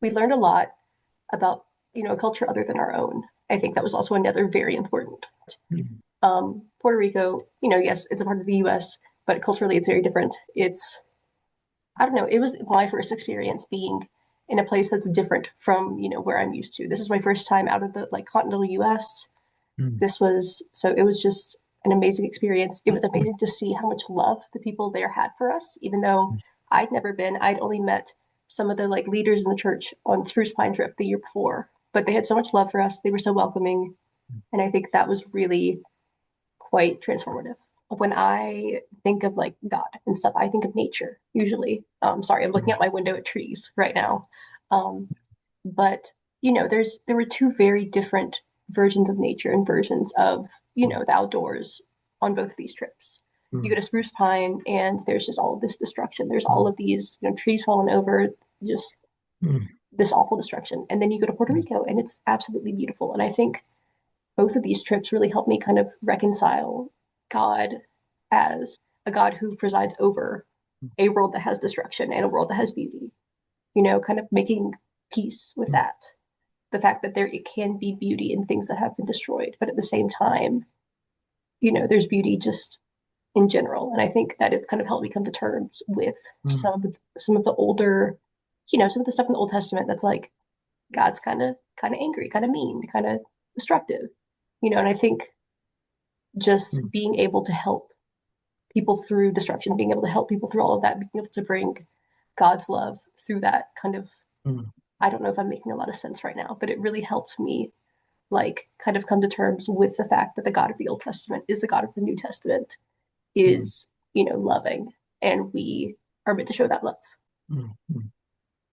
we learned a lot about, a culture other than our own. I think that was also another very important. Mm. Puerto Rico, yes, it's a part of the US, but culturally it's very different. I don't know, it was my first experience being in a place that's different from, where I'm used to. This is my first time out of the like continental US. Mm. So it was just an amazing experience. It was amazing to see how much love the people there had for us, even though I'd only met some of the like leaders in the church on Spruce Pine trip the year before, but they had so much love for us. They were so welcoming. And I think that was really quite transformative. When I think of like God and stuff, I think of nature usually. Sorry, I'm looking Mm. out my window at trees right now. Um, but there were two very different versions of nature and versions of the outdoors on both of these trips. You go Mm. to Spruce Pine and there's just all of this destruction. There's all of these trees falling over, just Mm. this awful destruction. And then you go to Puerto Mm. Rico and it's absolutely beautiful. And I think both of these trips really helped me kind of reconcile God as a God who presides over a world that has destruction and a world that has beauty, kind of making peace with Mm. that. The fact that there it can be beauty in things that have been destroyed, but at the same time, there's beauty just in general. And I think that it's kind of helped me come to terms with Mm. some of the older, some of the stuff in the Old Testament that's like God's kind of angry, kind of mean, kind of destructive, and I think just Mm. being able to help people through destruction, being able to help people through all of that, being able to bring God's love through that kind of, Mm. I don't know if I'm making a lot of sense right now, but it really helped me like kind of come to terms with the fact that the God of the Old Testament is the God of the New Testament, Mm. is, loving, and we are meant to show that love. Mm. Mm.